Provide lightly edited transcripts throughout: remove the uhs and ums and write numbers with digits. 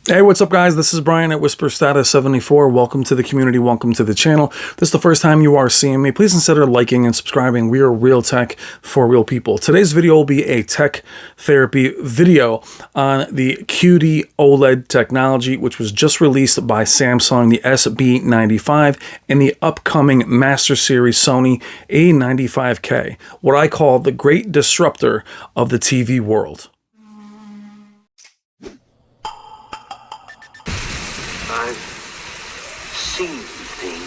Hey, what's up guys? This is Brian at Whisper Status 74. Welcome to the community. Welcome to the channel. If this is the first time you are seeing me, please consider liking and subscribing. We are real tech for real people. Today's video will be a tech therapy video on the Qd-Oled technology, which was just released by Samsung, the SB95, and the upcoming Master Series Sony A95K, what I call the great disruptor of the TV world. I've seen things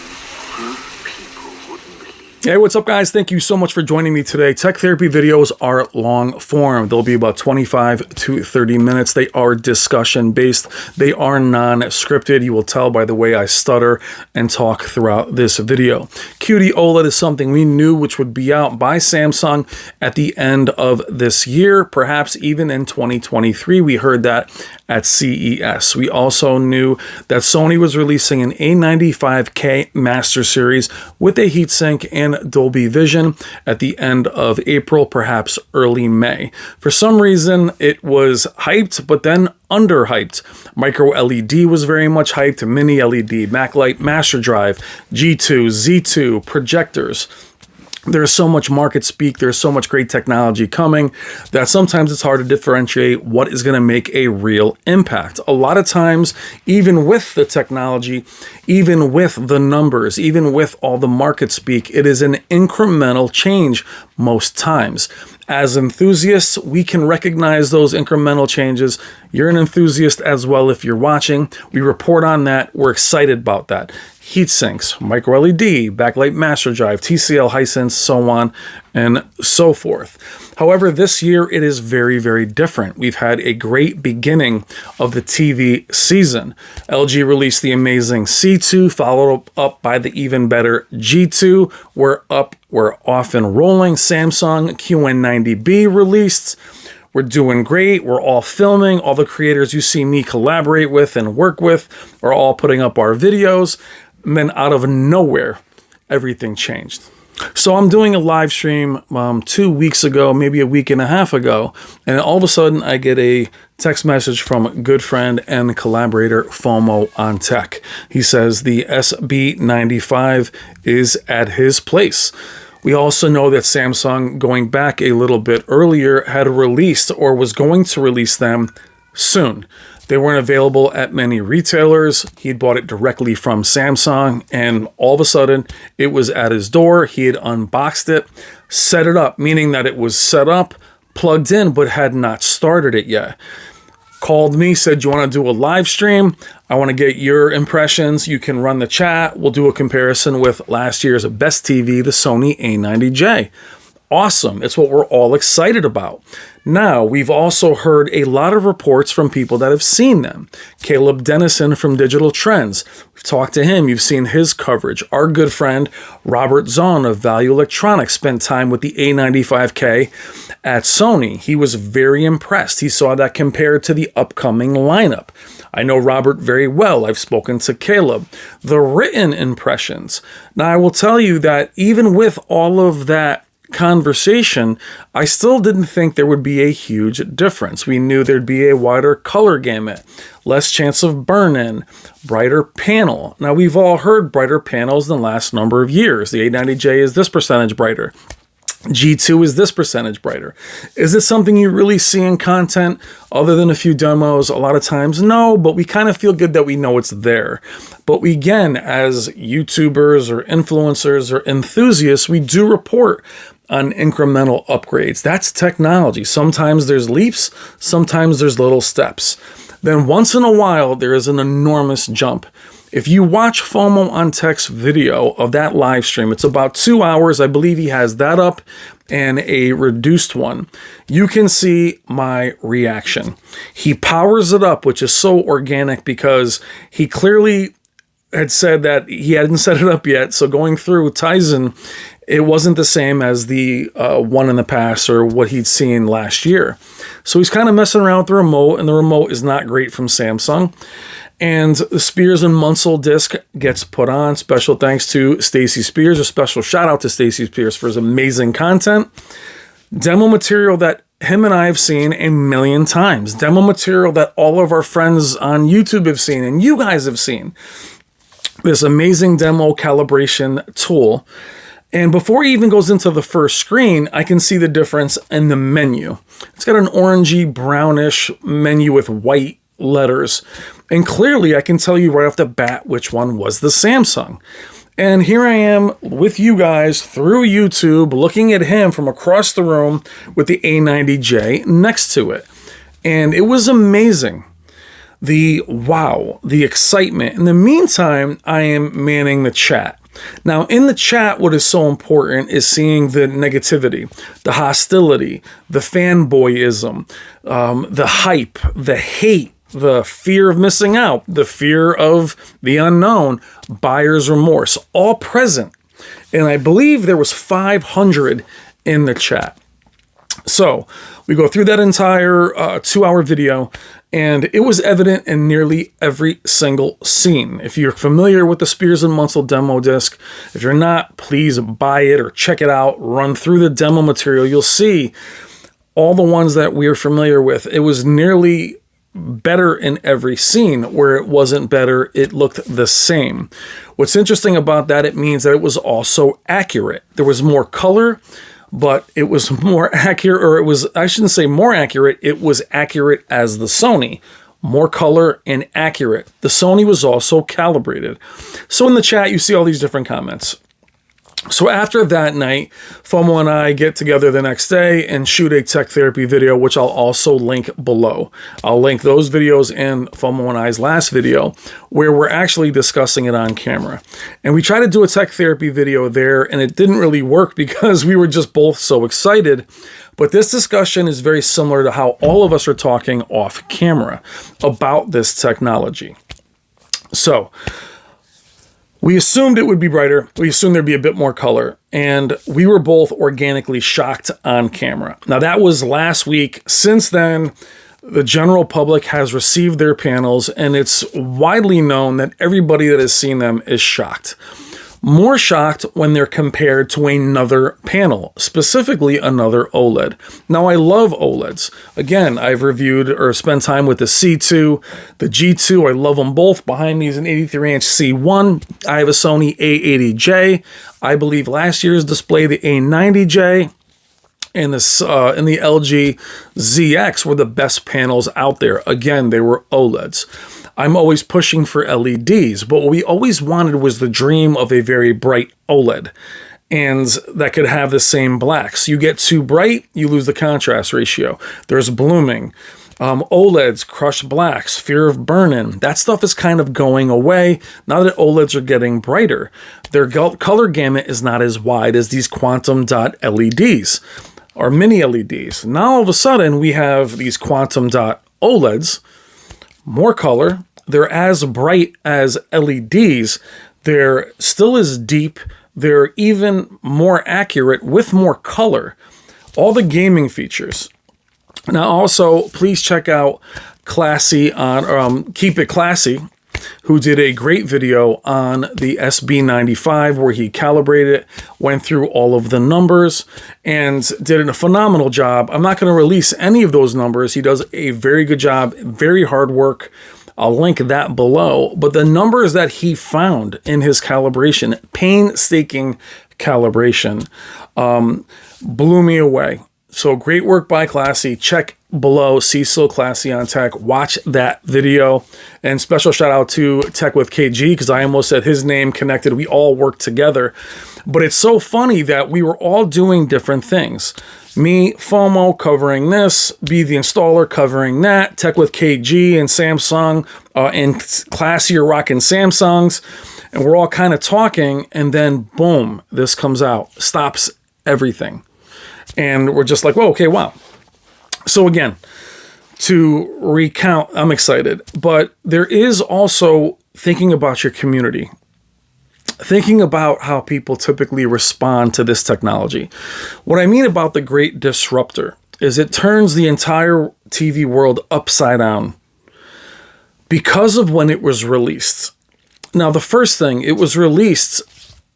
you people wouldn't believe. Hey, what's up guys? Thank you so much for joining me today. Tech therapy videos are long form. They'll be about 25 to 30 minutes. They are discussion based. They are non-scripted. You will tell by the way I stutter and talk throughout this video. Qd-Oled is something we knew which would be out by Samsung at the end of this year, perhaps even in 2023. We heard that at CES. We also knew that Sony was releasing an A95K Master Series with a heatsink and Dolby Vision at the end of April, perhaps early May. For some reason, it was hyped, but then underhyped. Micro LED was very much hyped, mini LED, backlight, master drive, G2, Z2, projectors. There's so much market speak, there's so much great technology coming that sometimes it's hard to differentiate what is going to make a real impact. A lot of times, even with the technology, even with the numbers, even with all the market speak, it is an incremental change most times. As enthusiasts, we can recognize those incremental changes. You're an enthusiast as well if you're watching. We report on that. We're excited about that. Heat sinks, micro LED, backlight master drive, TCL, Hisense, so on and so forth. However, this year it is very, very different. We've had a great beginning of the TV season. LG released the amazing C2, followed up by the even better G2. We're off and rolling. Samsung QN90B released. We're doing great. We're all filming. All the creators you see me collaborate with and work with are all putting up our videos. And then out of nowhere, everything changed. So I'm doing a live stream 2 weeks ago, maybe a week and a half ago, and all of a sudden I get a text message from a good friend and collaborator, FOMO on Tech. He says the SB95 is at his place. We also know that Samsung, going back a little bit earlier, had released or was going to release them soon. They weren't available at many retailers. He had bought it directly from Samsung, and all of a sudden it was at his door. He had unboxed it, set it up, meaning that it was set up, plugged in, but had not started it yet. Called me, said, you want to do a live stream? I want to get your impressions. You can run the chat. We'll do a comparison with last year's best TV, the Sony A90J. Awesome. It's what we're all excited about. Now, we've also heard a lot of reports from people that have seen them. Caleb Dennison from Digital Trends. We've talked to him. You've seen his coverage. Our good friend Robert Zahn of Value Electronics spent time with the A95K at Sony. He was very impressed. He saw that compared to the upcoming lineup. I know Robert very well. I've spoken to Caleb. The written impressions. Now, I will tell you that even with all of that conversation, I still didn't think there would be a huge difference. We knew there'd be a wider color gamut, less chance of burn-in, brighter panel. Now, we've all heard brighter panels in the last number of years. The A90J is this percentage brighter. G2 is this percentage brighter. Is it something you really see in content other than a few demos? A lot of times, no, but we kind of feel good that we know it's there. But we, again, as YouTubers or influencers or enthusiasts, we do report on incremental upgrades. That's technology. Sometimes there's leaps, sometimes there's little steps. Then once in a while, there is an enormous jump. If you watch FOMO on Tech's video of that live stream, it's about 2 hours. I believe he has that up and a reduced one. You can see my reaction. He powers it up, which is so organic because he clearly had said that he hadn't set it up yet. So going through Tizen, it wasn't the same as the one in the past or what he'd seen last year. So he's kind of messing around with the remote, and the remote is not great from Samsung. And the Spears and Munsil disc gets put on. Special thanks to Stacy Spears. A special shout out to Stacy Spears for his amazing content. Demo material that him and I have seen a million times. Demo material that all of our friends on YouTube have seen and you guys have seen. This amazing demo calibration tool. And before he even goes into the first screen, I can see the difference in the menu. It's got an orangey, brownish menu with white letters. And clearly I can tell you right off the bat which one was the Samsung. And here I am with you guys through YouTube, looking at him from across the room with the A90J next to it. And it was amazing. The wow, the excitement. In the meantime, I am manning the chat. Now, in the chat, what is so important is seeing the negativity, the hostility, the fanboyism, the hype, the hate, the fear of missing out, the fear of the unknown, buyer's remorse, all present. And I believe there was 500 in the chat. So we go through that entire 2-hour video, and it was evident in nearly every single scene. If you're familiar with the Spears and Munsil demo disc, if you're not, please buy it or check it out, run through the demo material. You'll see all the ones that we're familiar with. It was nearly better in every scene. Where it wasn't better, it looked the same. What's interesting about that, it means that it was also accurate. There was more color, but it was more accurate, or it was, I shouldn't say more accurate, it was accurate as the Sony. More color and accurate. The Sony was also calibrated. So in the chat, you see all these different comments. So after that night, FOMO and I get together the next day and shoot a tech therapy video, which I'll also link below. I'll link those videos in FOMO and I's last video, where we're actually discussing it on camera. And we tried to do a tech therapy video there, and it didn't really work because we were just both so excited. But this discussion is very similar to how all of us are talking off camera about this technology. So we assumed it would be brighter. We assumed there'd be a bit more color, and we were both organically shocked on camera. Now, that was last week. Since then, the general public has received their panels, and it's widely known that everybody that has seen them is shocked. More shocked when they're compared to another panel, specifically another OLED. Now, I love OLEDs. Again, I've reviewed or spent time with the C2, the G2. I love them both. Behind me is an 83-inch C1. I have a Sony A80J. I believe last year's display, the A90J, and the LG ZX were the best panels out there. Again, they were OLEDs. I'm always pushing for LEDs, but what we always wanted was the dream of a very bright OLED, and that could have the same blacks. You get too bright, you lose the contrast ratio. There's blooming. OLEDs, crush blacks, fear of burn-in. That stuff is kind of going away now that OLEDs are getting brighter. Their color gamut is not as wide as these quantum dot LEDs or mini LEDs. Now all of a sudden we have these quantum dot OLEDs, more color. They're as bright as LEDs. They're still as deep. They're even more accurate with more color. All the gaming features. Now, also, please check out Classy on Keep It Classy, who did a great video on the SB95 where he calibrated it, went through all of the numbers, and did a phenomenal job. I'm not going to release any of those numbers. He does a very good job, very hard work. I'll link that below. But the numbers that he found in his calibration, painstaking calibration, blew me away. So great work by Classy. Check below, Cecil Classy on Tech. Watch that video. And special shout out to Tech with KG, because I almost said his name connected. We all work together. But it's so funny that we were all doing different things. Me, FOMO, covering this. Be the installer, covering that. Tech with KG and Samsung. And Classy are rocking Samsungs. And we're all kind of talking. And then, boom, this comes out. Stops everything. And we're just like, whoa, okay, wow. So again, to recount, I'm excited. But there is also thinking about your community. Thinking about how people typically respond to this technology. What I mean about the great disruptor is it turns the entire TV world upside down because of when it was released. Now, the first thing, it was released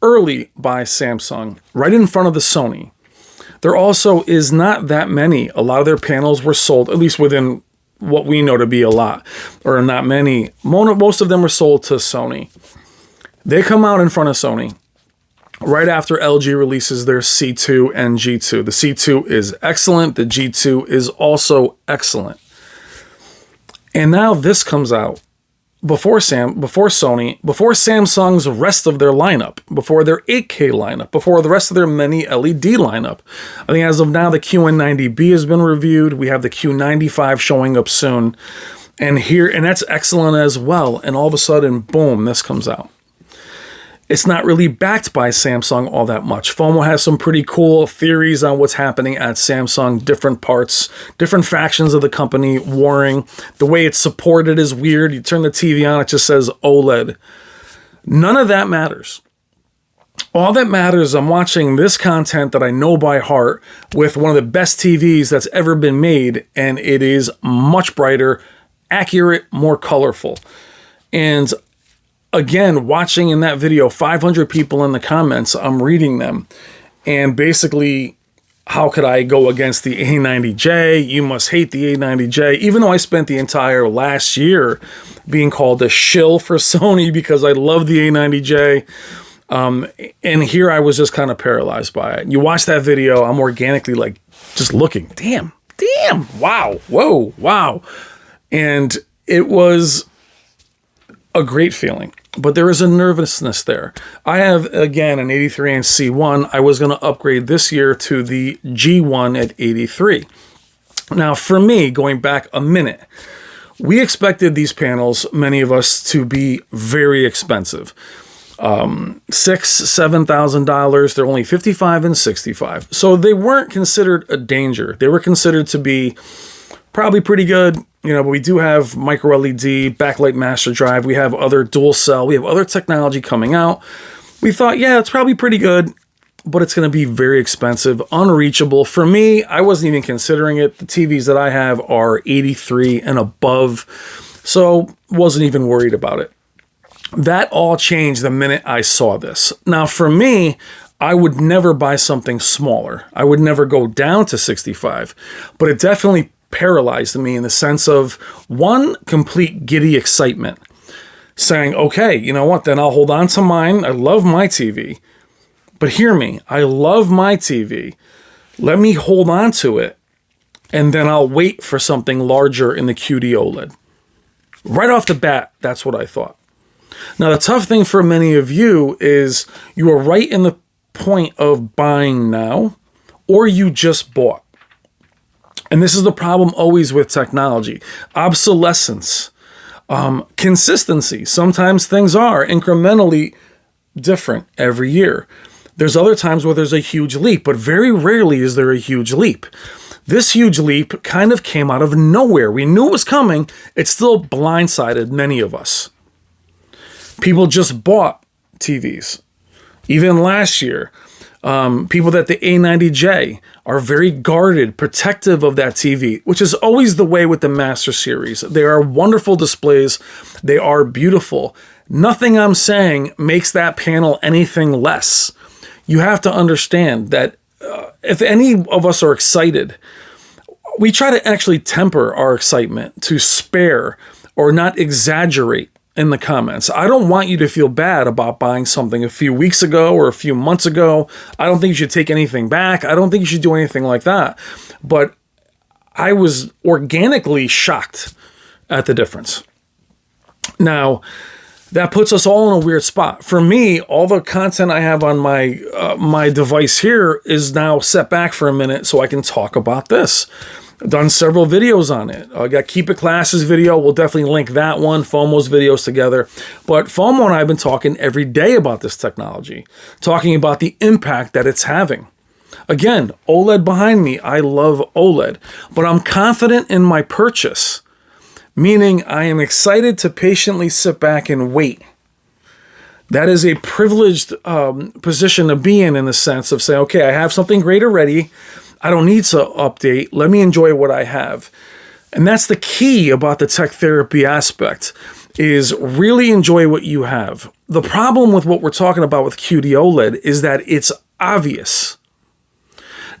early by Samsung, right in front of the Sony. There also is not that many. A lot of their panels were sold, at least within what we know to be a lot, or not many. Most of them were sold to Sony. They come out in front of Sony right after LG releases their C2 and G2. The C2 is excellent. The G2 is also excellent. And now this comes out before Sony, before Samsung's rest of their lineup, before their 8K lineup, before the rest of their mini LED lineup. I think as of now, the QN90B has been reviewed. We have the Q95 showing up soon. And that's excellent as well. And all of a sudden, boom, this comes out. It's not really backed by Samsung all that much. FOMO has some pretty cool theories on what's happening at Samsung, different parts, different factions of the company warring. The way it's supported is weird. You turn the TV on, it just says OLED. None of that matters. All that matters, I'm watching this content that I know by heart with one of the best TVs that's ever been made, and it is much brighter, accurate, more colorful. And again, watching in that video, 500 people in the comments, I'm reading them. And basically, how could I go against the A90J? You must hate the A90J. Even though I spent the entire last year being called a shill for Sony because I love the A90J. And here I was just kind of paralyzed by it. You watch that video, I'm organically like just looking, damn, wow, whoa, wow. And it was a great feeling, but there is a nervousness there. I have, again, an 83-inch C1. I was going to upgrade this year to the G1 at 83. Now, for me, going back a minute, we expected these panels, many of us, to be very expensive. $7,000. They're only $55 and $65. So they weren't considered a danger. They were considered to be probably pretty good. But we do have micro LED, backlight master drive. We have other dual cell. We have other technology coming out. We thought, yeah, it's probably pretty good, but it's going to be very expensive, unreachable. For me, I wasn't even considering it. The TVs that I have are 83 and above, so wasn't even worried about it. That all changed the minute I saw this. Now, for me, I would never buy something smaller. I would never go down to 65, but it definitely paralyzed me in the sense of, one, complete giddy excitement, saying, okay, you know what, then I'll hold on to mine. I love my TV, but hear me, I love my TV. Let me hold on to it, and then I'll wait for something larger in the Qd-Oled. Right off the bat, that's what I thought. Now, the tough thing for many of you is you are right in the point of buying now, or you just bought. And this is the problem always with technology. Obsolescence, consistency. Sometimes things are incrementally different every year. There's other times where there's a huge leap, but very rarely is there a huge leap. This huge leap kind of came out of nowhere. We knew it was coming. It still blindsided many of us. People just bought TVs. Even last year, people that the A90J are very guarded, protective of that TV, which is always the way with the Master Series. They are wonderful displays. They are beautiful. Nothing I'm saying makes that panel anything less. You have to understand that if any of us are excited, we try to actually temper our excitement to spare or not exaggerate in the comments. I don't want you to feel bad about buying something a few weeks ago or a few months ago. I don't think you should take anything back. I don't think you should do anything like that. But I was organically shocked at the difference. Now, that puts us all in a weird spot. For me, all the content I have on my my device here is now set back for a minute so I can talk about this. I've done several videos on it. I got Keep It Class's video. We'll definitely link that one, FOMO's videos together. But FOMO and I have been talking every day about this technology, talking about the impact that it's having. Again, OLED behind me. I love OLED, but I'm confident in my purchase, meaning I am excited to patiently sit back and wait. That is a privileged position to be in the sense of saying, okay, I have something great already. I don't need to update. Let me enjoy what I have. And that's the key about the tech therapy aspect, is really enjoy what you have. The problem with what we're talking about with Qd-Oled is that it's obvious.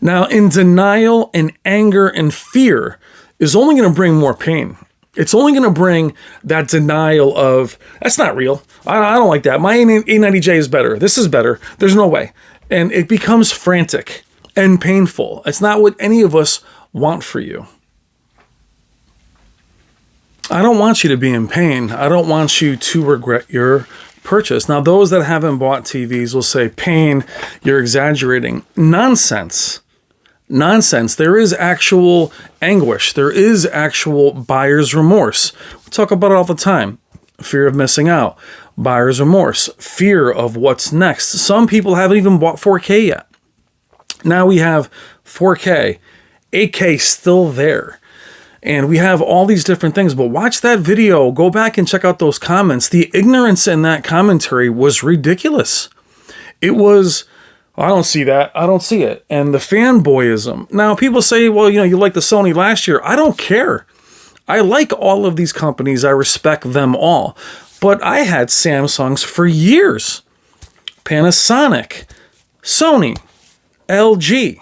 Now, in denial and anger and fear is only going to bring more pain. It's only going to bring that denial of, that's not real. I don't like that. My A90J is better. This is better. There's no way. And it becomes frantic and painful. It's not what any of us want for you. I don't want you to be in pain. I don't want you to regret your purchase. Now, those that haven't bought TVs will say, pain, you're exaggerating. Nonsense. Nonsense. There is actual anguish. There is actual buyer's remorse. We talk about it all the time. Fear of missing out. Buyer's remorse. Fear of what's next. Some people haven't even bought 4K yet. Now we have 4K. 8K still there. And we have all these different things. But watch that video. Go back and check out those comments. The ignorance in that commentary was ridiculous. It was, I don't see that. I don't see it. And the fanboyism. Now, people say, well, you like the Sony last year. I don't care. I like all of these companies. I respect them all. But I had Samsungs for years. Panasonic, Sony, LG.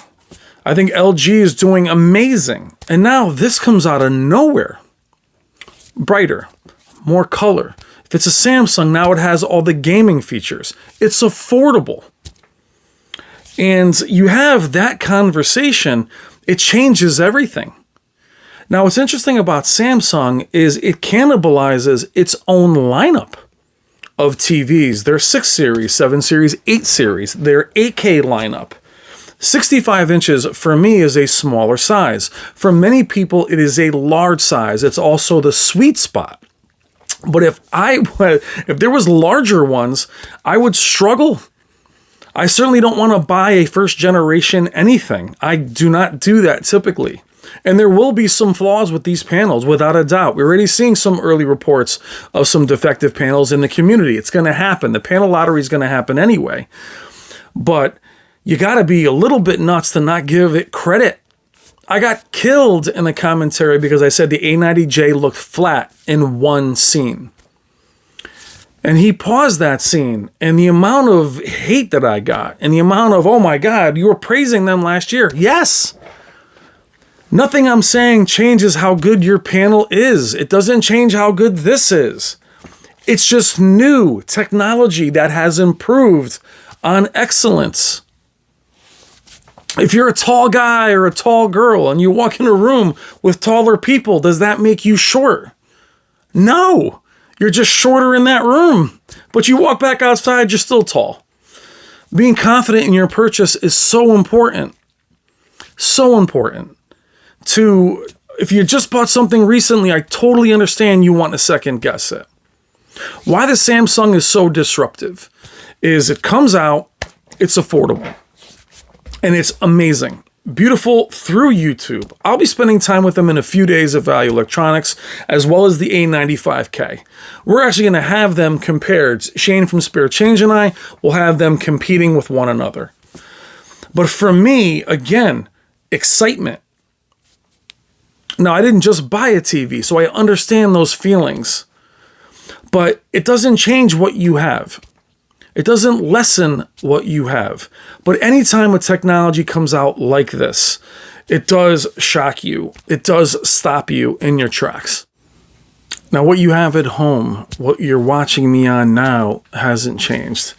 I think LG is doing amazing. And now this comes out of nowhere. Brighter, more color. If it's a Samsung, now it has all the gaming features. It's affordable. And you have that conversation, it changes everything. Now, what's interesting about Samsung is it cannibalizes its own lineup of TVs. Their 6 series, 7 series, 8 series, their 8K lineup. 65 inches for me is a smaller size. For many people, it is a large size. It's also the sweet spot. But if there was larger ones, I would struggle. I certainly don't want to buy a first generation anything. I do not do that typically. And there will be some flaws with these panels, without a doubt. We're already seeing some early reports of some defective panels in the community. It's going to happen. The panel lottery is going to happen anyway. But you got to be a little bit nuts to not give it credit. I got killed in the commentary because I said the A90J looked flat in one scene. And he paused that scene, and the amount of hate that I got, and the amount of, oh my God, you were praising them last year. Yes. Nothing I'm saying changes how good your panel is. It doesn't change how good this is. It's just new technology that has improved on excellence. If you're a tall guy or a tall girl and you walk in a room with taller people, does that make you short? No. You're just shorter in that room. But you walk back outside, you're still tall. Being confident in your purchase is so important. So important. If you just bought something recently, I totally understand you want to second guess it. Why the Samsung is so disruptive is it comes out, it's affordable, and it's amazing. Beautiful through YouTube. I'll be spending time with them in a few days at Value Electronics, as well as the A95K. We're actually going to have them compared. Shane from Spare Change and I will have them competing with one another. But for me, again, excitement. Now, I didn't just buy a TV, so I understand those feelings. But it doesn't change what you have. It doesn't lessen what you have. But anytime a technology comes out like this, it does shock you. It does stop you in your tracks. Now, what you have at home, what you're watching me on now, hasn't changed.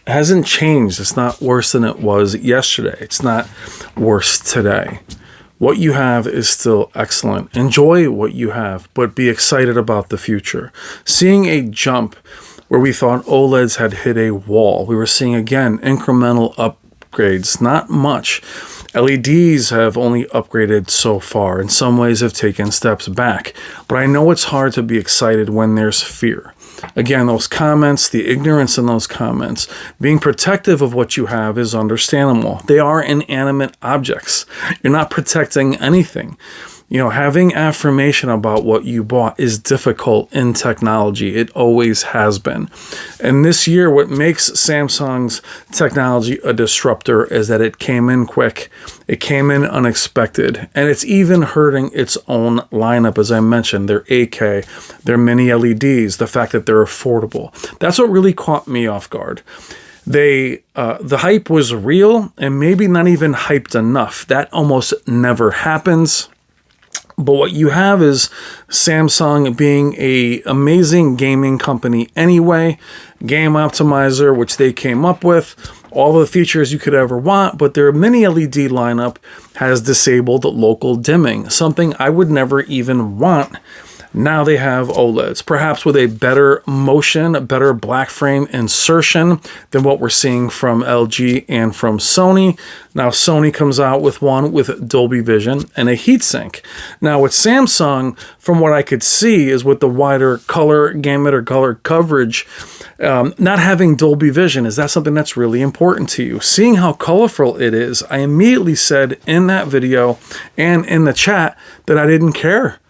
It hasn't changed. It's not worse than it was yesterday. It's not worse today. What you have is still excellent. Enjoy what you have, but be excited about the future. Seeing a jump where we thought OLEDs had hit a wall. We were seeing, again, incremental upgrades. Not much. LEDs have only upgraded so far. In some ways have taken steps back. But I know it's hard to be excited when there's fear. Again, those comments, the ignorance in those comments, being protective of what you have is understandable. They are inanimate objects. You're not protecting anything. Having affirmation about what you bought is difficult in technology. It always has been. And this year, what makes Samsung's technology a disruptor is that it came in quick. It came in unexpected. And it's even hurting its own lineup. As I mentioned, their 8K, their mini LEDs, the fact that they're affordable. That's what really caught me off guard. The hype was real and maybe not even hyped enough. That almost never happens. But what you have is Samsung being an amazing gaming company anyway, game optimizer, which they came up with, all the features you could ever want, but their mini LED lineup has disabled local dimming, something I would never even want. Now they have OLEDs, perhaps with a better motion, a better black frame insertion than what we're seeing from LG and from Sony. Now Sony comes out with one with Dolby Vision and a heatsink. Now with Samsung, from what I could see, is with the wider color gamut or color coverage, not having Dolby Vision, is that something that's really important to you? Seeing how colorful it is, I immediately said in that video and in the chat that I didn't care.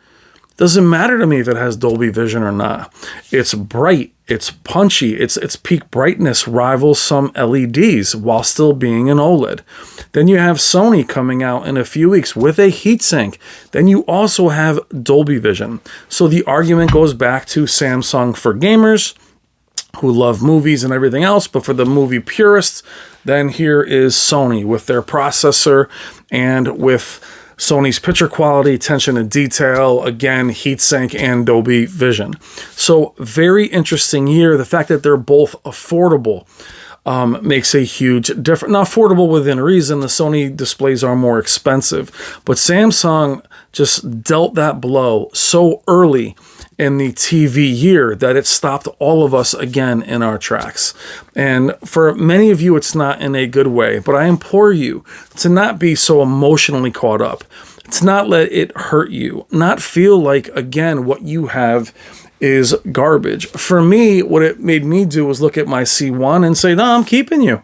Doesn't matter to me if it has Dolby Vision or not. It's bright, it's punchy, its peak brightness rivals some LEDs while still being an OLED. Then you have Sony coming out in a few weeks with a heatsink. Then you also have Dolby Vision. So the argument goes back to Samsung for gamers who love movies and everything else, but for the movie purists, then here is Sony with their processor and with Sony's picture quality, attention to detail, again, heatsink and Dolby Vision. So very interesting year. The fact that they're both affordable makes a huge difference. Not affordable within reason. The Sony displays are more expensive, but Samsung just dealt that blow so early in the TV year that it stopped all of us again in our tracks. And for many of you, it's not in a good way, but I implore you to not be so emotionally caught up, to not let it hurt you, not feel like, again, what you have is garbage. For me, what it made me do was look at my C1 and say, no, I'm keeping you.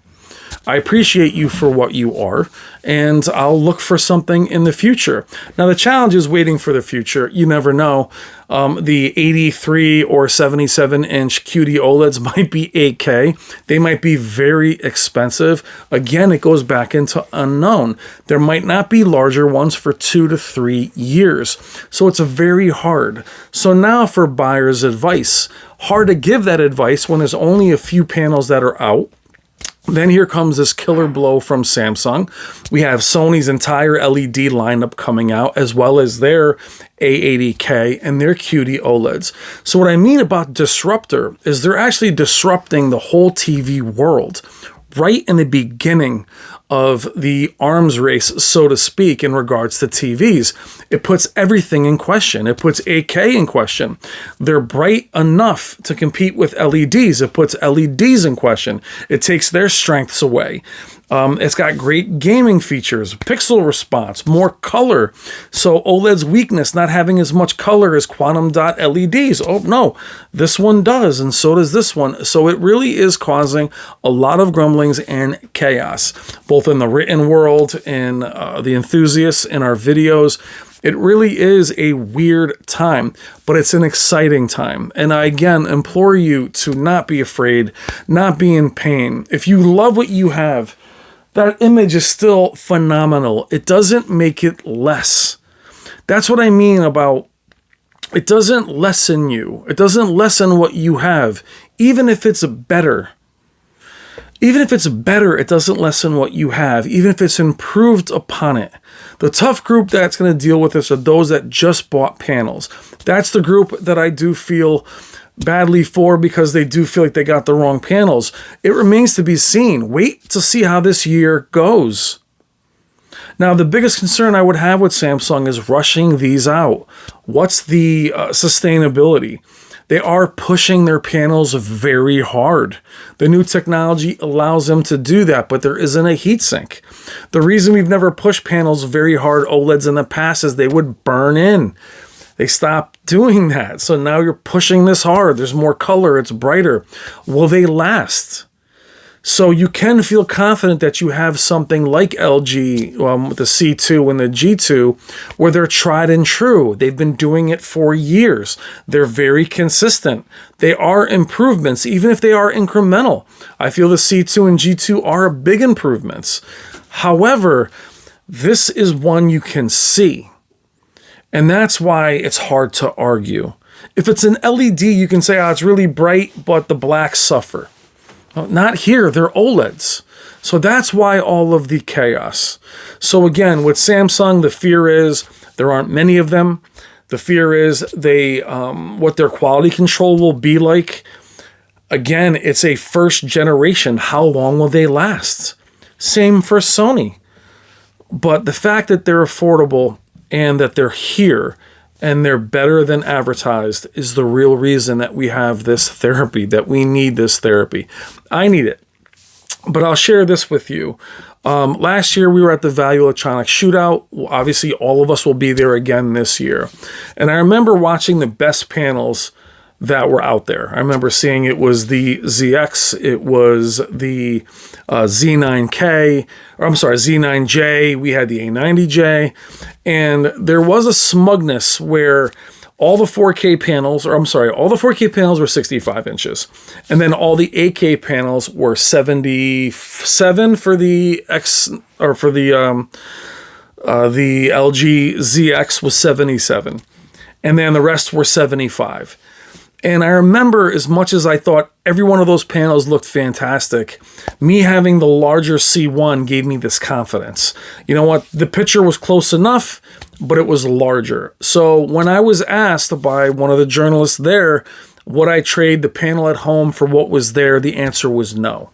I appreciate you for what you are, and I'll look for something in the future. Now, the challenge is waiting for the future. You never know. The 83 or 77-inch Qd-Oleds might be 8K. They might be very expensive. Again, it goes back into unknown. There might not be larger ones for 2 to 3 years. So it's very hard. So now for buyer's advice. Hard to give that advice when there's only a few panels that are out. Then here comes this killer blow from Samsung. We have Sony's entire LED lineup coming out, as well as their A90K and their Qd-Oleds. So what I mean about Disruptor is they're actually disrupting the whole TV world right in the beginning of the arms race, so to speak, in regards to TVs. It puts everything in question. It puts 8K in question. They're bright enough to compete with LEDs. It puts LEDs in question. It takes their strengths away. It's got great gaming features, pixel response, more color. So OLED's weakness, not having as much color as quantum dot LEDs. Oh no, this one does, and so does this one. So it really is causing a lot of grumblings and chaos, both in the written world, in the enthusiasts, in our videos. It really is a weird time, but it's an exciting time. And I, again, implore you to not be afraid, not be in pain. If you love what you have, that image is still phenomenal. It doesn't make it less. That's what I mean about it doesn't lessen you. It doesn't lessen what you have, even if it's better. Even if it's better, it doesn't lessen what you have, even if it's improved upon it. The tough group that's going to deal with this are those that just bought panels. That's the group that I do feel badly for because they do feel like they got the wrong panels. It remains to be seen. Wait to see how this year goes. Now, the biggest concern I would have with Samsung is rushing these out. What's the sustainability? They are pushing their panels very hard. The new technology allows them to do that, but there isn't a heatsink. The reason we've never pushed panels very hard, OLEDs, in the past is they would burn in. They stopped doing that. So now you're pushing this hard. There's more color. It's brighter. Will they last? So you can feel confident that you have something like LG with the C2 and the G2 where they're tried and true. They've been doing it for years. They're very consistent. They are improvements, even if they are incremental. I feel the C2 and G2 are big improvements. However, this is one you can see. And that's why it's hard to argue. If it's an LED, you can say, oh, it's really bright, but the blacks suffer. Well, not here, they're OLEDs. So that's why all of the chaos. So again, with Samsung, the fear is there aren't many of them. The fear is what their quality control will be like. Again, it's a first generation. How long will they last? Same for Sony. But the fact that they're affordable and that they're here and they're better than advertised is the real reason that we have this therapy, that we need this therapy. I need it. But I'll share this with you. Last year, we were at the Value Electronics Shootout. Obviously, all of us will be there again this year. And I remember watching the best panels that were out there. I remember seeing it was the ZX, it was the Z9K, or I'm sorry, Z9J, we had the A90J, and there was a smugness where all the 4K panels, or I'm sorry, all the 4K panels were 65 inches, and then all the 8K panels were 77 for the X, or for the LG ZX was 77, and then the rest were 75. And I remember, as much as I thought every one of those panels looked fantastic, me having the larger C1 gave me this confidence. You know what? The picture was close enough, but it was larger. So when I was asked by one of the journalists there, would I trade the panel at home for what was there, the answer was no.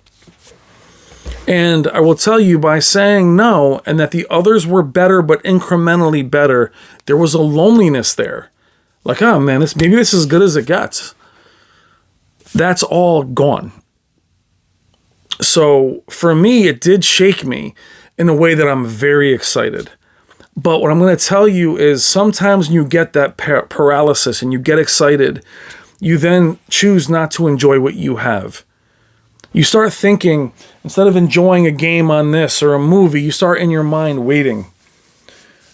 And I will tell you, by saying no, and that the others were better, but incrementally better, there was a loneliness there. Like, oh man, maybe this is as good as it gets. That's all gone. So for me, it did shake me in a way that I'm very excited. But what I'm going to tell you is sometimes when you get that paralysis and you get excited, you then choose not to enjoy what you have. You start thinking, instead of enjoying a game on this or a movie, you start in your mind waiting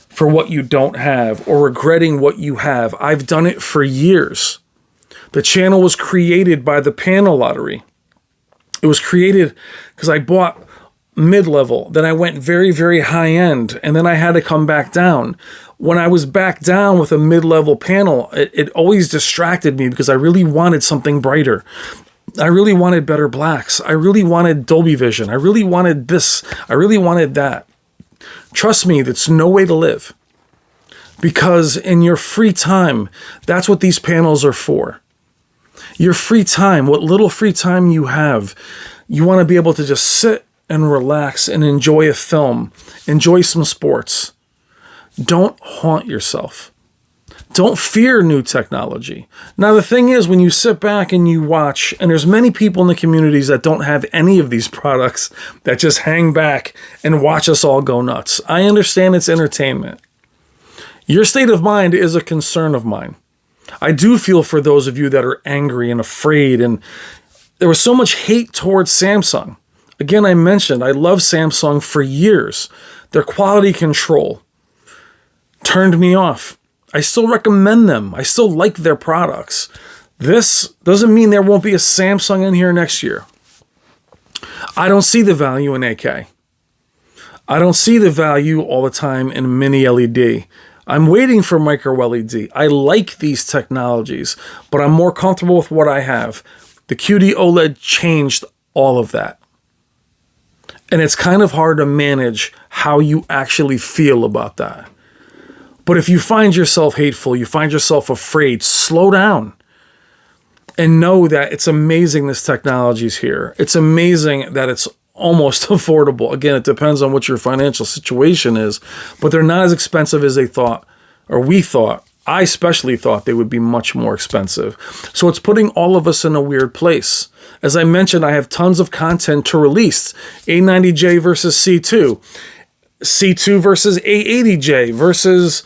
for what you don't have or regretting what you have. I've done it for years. The channel was created by the panel lottery. It was created because I bought mid-level, then I went very, very high-end, and then I had to come back down. When I was back down with a mid-level panel, it always distracted me because I really wanted something brighter. I really wanted better blacks. I really wanted Dolby Vision. I really wanted this. I really wanted that. Trust me, that's no way to live. Because in your free time, that's what these panels are for. Your free time, what little free time you have, you want to be able to just sit and relax and enjoy a film, enjoy some sports. Don't haunt yourself. Don't fear new technology. Now, the thing is, when you sit back and you watch, and there's many people in the communities that don't have any of these products, that just hang back and watch us all go nuts. I understand it's entertainment. Your state of mind is a concern of mine. I do feel for those of you that are angry and afraid, and there was so much hate towards Samsung. Again, I mentioned I love Samsung for years. Their quality control turned me off. I still recommend them. I still like their products. This doesn't mean there won't be a Samsung in here next year. I don't see the value in AK. I don't see the value all the time in mini LED. I'm waiting for micro LED. I like these technologies, but I'm more comfortable with what I have. The Qd-Oled changed all of that. And it's kind of hard to manage how you actually feel about that. But if you find yourself hateful, you find yourself afraid, slow down and know that it's amazing this technology is here. It's amazing that it's almost affordable. Again, it depends on what your financial situation is, but they're not as expensive as they thought, or we thought. I especially thought they would be much more expensive. So it's putting all of us in a weird place. As I mentioned, I have tons of content to release. A90J versus C2. C2 versus A80J versus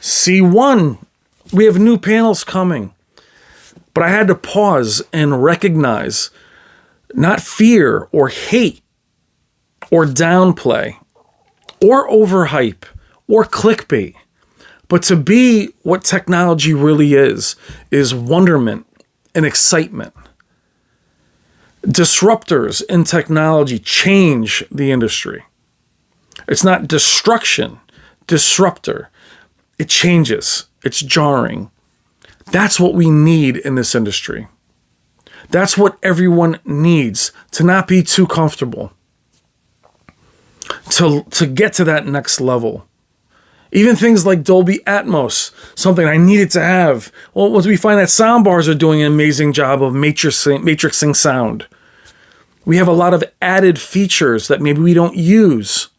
C1. We have new panels coming. But I had to pause and recognize, not fear or hate or downplay or overhype or clickbait, but to be what technology really is wonderment and excitement. Disruptors in technology change the industry. It's not destruction, disruptor. It changes. It's jarring. That's what we need in this industry. That's what everyone needs, to not be too comfortable, to get to that next level. Even things like Dolby Atmos, something I needed to have. Well, once we find that soundbars are doing an amazing job of matrixing sound. We have a lot of added features that maybe we don't use.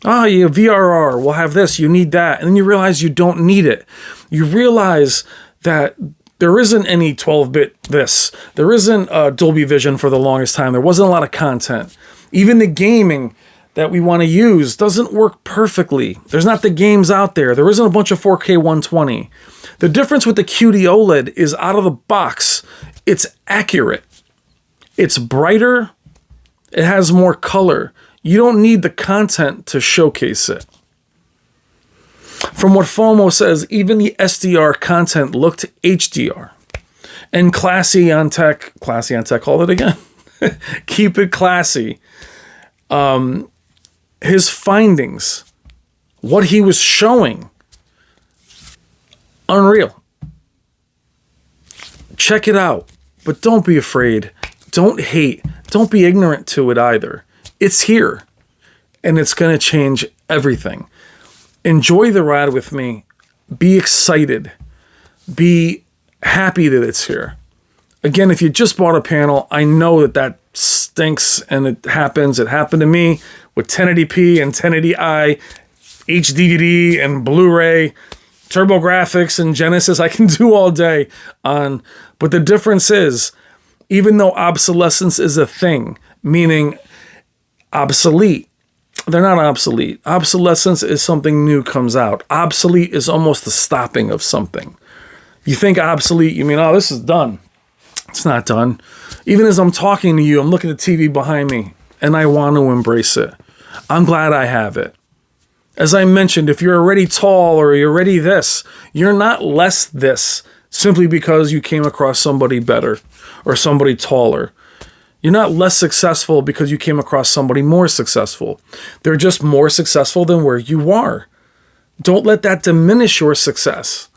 You have VRR, we'll have this, you need that. And then you realize you don't need it. You realize that there isn't any 12-bit this. There isn't Dolby Vision for the longest time. There wasn't a lot of content. Even the gaming that we want to use doesn't work perfectly. There's not the games out there. There isn't a bunch of 4K 120. The difference with the Qd-Oled is out of the box, it's accurate. It's brighter. It has more color. You don't need the content to showcase it. From what FOMO says, even the SDR content looked HDR. And Classy on Tech, call it again. Keep it classy. His findings, what he was showing, unreal. Check it out, but don't be afraid. Don't hate. Don't be ignorant to it either. It's here, and it's going to change everything. Enjoy the ride with me. Be excited. Be happy that it's here. Again, if you just bought a panel, I know that stinks and it happens. It happened to me with 1080p and 1080i, HDD and Blu-ray, TurboGrafx and Genesis. I can do all day on, but the difference is, even though obsolescence is a thing, meaning obsolete, they're not obsolete. Obsolescence is something new comes out. Obsolete is almost the stopping of something. You think obsolete, you mean, oh, this is done. It's not done. Even as I'm talking to you, I'm looking at the TV behind me, and I want to embrace it. I'm glad I have it. As I mentioned, if you're already tall or you're already this, you're not less this simply because you came across somebody better or somebody taller. You're not less successful because you came across somebody more successful. They're just more successful than where you are. Don't let that diminish your success.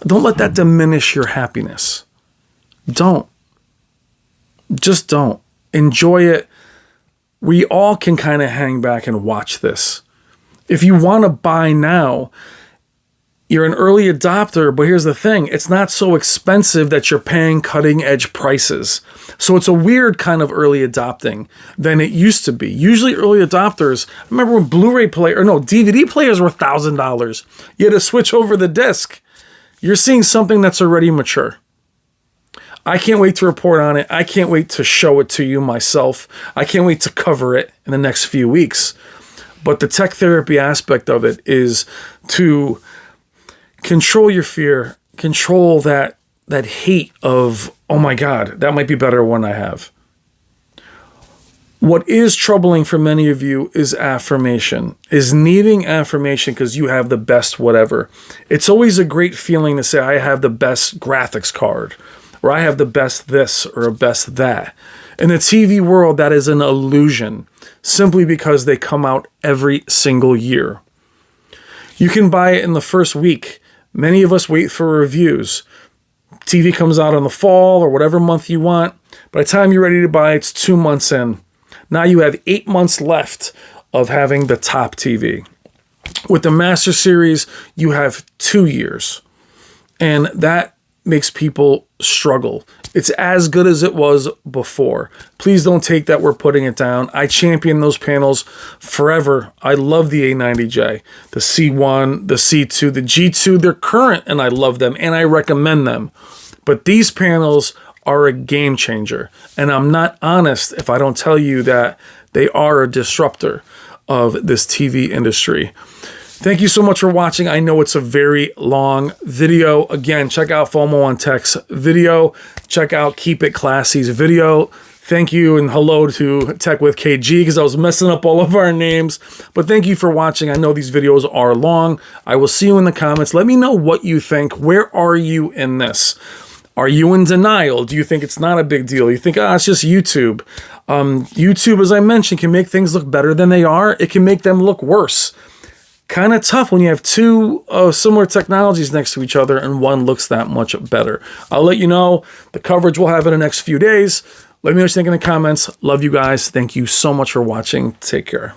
Don't let that diminish your happiness. Don't. Just don't. Enjoy it. We all can kind of hang back and watch this. If you want to buy now, you're an early adopter, but here's the thing. It's not so expensive that you're paying cutting edge prices. So it's a weird kind of early adopting than it used to be. Usually early adopters, I remember when DVD players were $1,000. You had to switch over the disc. You're seeing something that's already mature. I can't wait to report on it. I can't wait to show it to you myself. I can't wait to cover it in the next few weeks. But the tech therapy aspect of it is to control your fear, control that hate of, oh my God, that might be better when I have. What is troubling for many of you is affirmation, is needing affirmation because you have the best whatever. It's always a great feeling to say, I have the best graphics card, or I have the best this or a best that. In the TV world, that is an illusion, simply because they come out every single year. You can buy it in the first week. Many of us wait for reviews. TV comes out in the fall or whatever month you want. By the time you're ready to buy, it's 2 months in. Now you have 8 months left of having the top TV. With the Master Series, you have 2 years. And that makes people struggle. It's as good as it was before. Please don't take that we're putting it down. I champion those panels forever. I love the A90J, the C1, the C2, the G2. They're current and I love them and I recommend them. But these panels are a game changer. And I'm not honest if I don't tell you that they are a disruptor of this TV industry. Thank you so much for watching. I know it's a very long video. Again, check out FOMO on Tech's video. Check out Keep It Classy's video. Thank you and hello to Tech with KG because I was messing up all of our names. But thank you for watching. I know these videos are long. I will see you in the comments. Let me know what you think. Where are you in this? Are you in denial? Do you think it's not a big deal? You think, it's just YouTube. YouTube, as I mentioned, can make things look better than they are. It can make them look worse. kind of tough when you have two similar technologies next to each other and one looks that much better. I'll let you know. The coverage we'll have in the next few days. Let me know what you think in the comments. Love you guys. Thank you so much for watching. Take care.